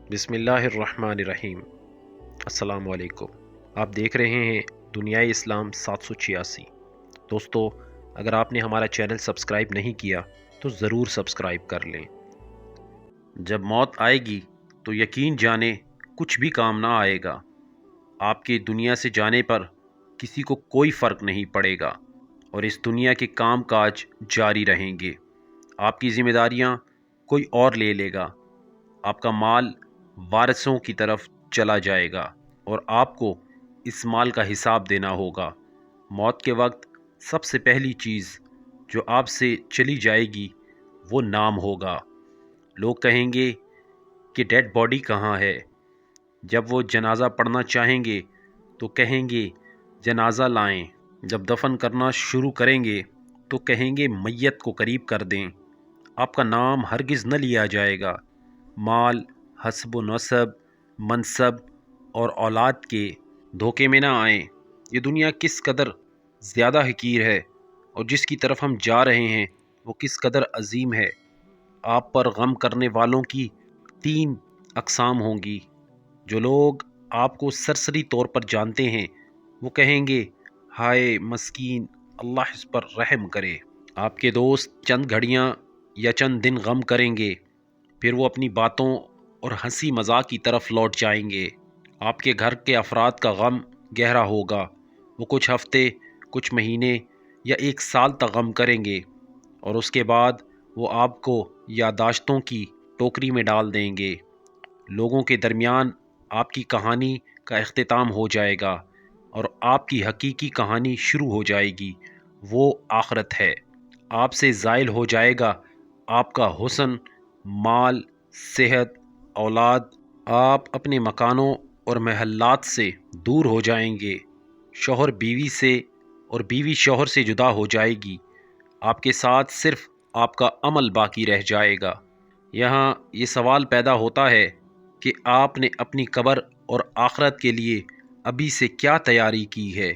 بسم اللہ الرحمن الرحیم۔ السلام علیکم۔ آپ دیکھ رہے ہیں دنیائے اسلام 786۔ دوستو، اگر آپ نے ہمارا چینل سبسکرائب نہیں کیا تو ضرور سبسکرائب کر لیں۔ جب موت آئے گی تو یقین جانیں کچھ بھی کام نہ آئے گا۔ آپ کے دنیا سے جانے پر کسی کو کوئی فرق نہیں پڑے گا اور اس دنیا کے کام کاج جاری رہیں گے۔ آپ کی ذمہ داریاں کوئی اور لے لے گا۔ آپ کا مال وارثوں کی طرف چلا جائے گا اور آپ کو اس مال کا حساب دینا ہوگا۔ موت کے وقت سب سے پہلی چیز جو آپ سے چلی جائے گی وہ نام ہوگا۔ لوگ کہیں گے کہ ڈیڈ باڈی کہاں ہے؟ جب وہ جنازہ پڑھنا چاہیں گے تو کہیں گے جنازہ لائیں۔ جب دفن کرنا شروع کریں گے تو کہیں گے میت کو قریب کر دیں۔ آپ کا نام ہرگز نہ لیا جائے گا۔ مال، حسب و نسب، منصب اور اولاد کے دھوکے میں نہ آئیں۔ یہ دنیا کس قدر زیادہ حقیر ہے اور جس کی طرف ہم جا رہے ہیں وہ کس قدر عظیم ہے۔ آپ پر غم کرنے والوں کی 3 اقسام ہوں گی۔ جو لوگ آپ کو سرسری طور پر جانتے ہیں وہ کہیں گے ہائے مسکین، اللہ اس پر رحم کرے۔ آپ کے دوست چند گھڑیاں یا چند دن غم کریں گے، پھر وہ اپنی باتوں اور ہنسی مذاق کی طرف لوٹ جائیں گے۔ آپ کے گھر کے افراد کا غم گہرا ہوگا۔ وہ کچھ ہفتے، کچھ مہینے یا 1 سال تک غم کریں گے اور اس کے بعد وہ آپ کو یادداشتوں کی ٹوکری میں ڈال دیں گے۔ لوگوں کے درمیان آپ کی کہانی کا اختتام ہو جائے گا اور آپ کی حقیقی کہانی شروع ہو جائے گی۔ وہ آخرت ہے۔ آپ سے زائل ہو جائے گا آپ کا حسن، مال، صحت، اولاد۔ آپ اپنے مکانوں اور محلات سے دور ہو جائیں گے۔ شوہر بیوی سے اور بیوی شوہر سے جدا ہو جائے گی۔ آپ کے ساتھ صرف آپ کا عمل باقی رہ جائے گا۔ یہاں یہ سوال پیدا ہوتا ہے کہ آپ نے اپنی قبر اور آخرت کے لیے ابھی سے کیا تیاری کی ہے؟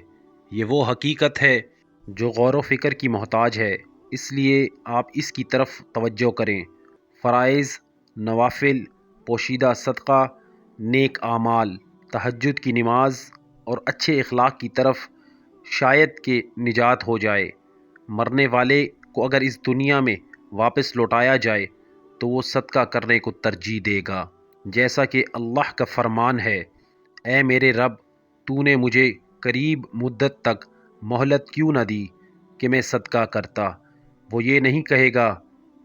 یہ وہ حقیقت ہے جو غور و فکر کی محتاج ہے، اس لیے آپ اس کی طرف توجہ کریں۔ فرائض، نوافل، پوشیدہ صدقہ، نیک اعمال، تہجد کی نماز اور اچھے اخلاق کی طرف شاید کہ نجات ہو جائے۔ مرنے والے کو اگر اس دنیا میں واپس لوٹایا جائے تو وہ صدقہ کرنے کو ترجیح دے گا، جیسا کہ اللہ کا فرمان ہے، اے میرے رب، تو نے مجھے قریب مدت تک مہلت کیوں نہ دی کہ میں صدقہ کرتا؟ وہ یہ نہیں کہے گا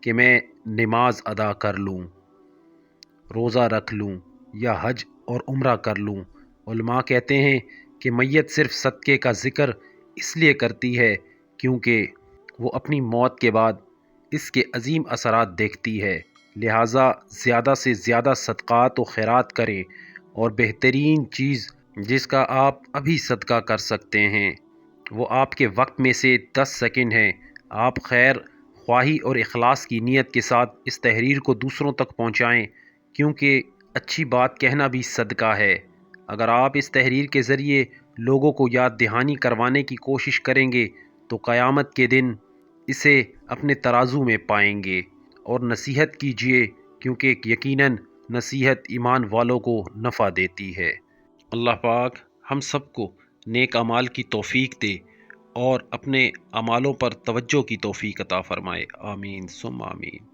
کہ میں نماز ادا کر لوں، روزہ رکھ لوں یا حج اور عمرہ کر لوں۔ علماء کہتے ہیں کہ میت صرف صدقے کا ذکر اس لیے کرتی ہے کیونکہ وہ اپنی موت کے بعد اس کے عظیم اثرات دیکھتی ہے۔ لہٰذا زیادہ سے زیادہ صدقات و خیرات کریں، اور بہترین چیز جس کا آپ ابھی صدقہ کر سکتے ہیں وہ آپ کے وقت میں سے 10 سیکنڈ ہیں۔ آپ خیر خواہی اور اخلاص کی نیت کے ساتھ اس تحریر کو دوسروں تک پہنچائیں، کیونکہ اچھی بات کہنا بھی صدقہ ہے۔ اگر آپ اس تحریر کے ذریعے لوگوں کو یاد دہانی کروانے کی کوشش کریں گے تو قیامت کے دن اسے اپنے ترازو میں پائیں گے۔ اور نصیحت کیجیے، کیونکہ یقیناً نصیحت ایمان والوں کو نفع دیتی ہے۔ اللہ پاک ہم سب کو نیک اعمال کی توفیق دے اور اپنے اعمالوں پر توجہ کی توفیق عطا فرمائے۔ آمین ثم آمین۔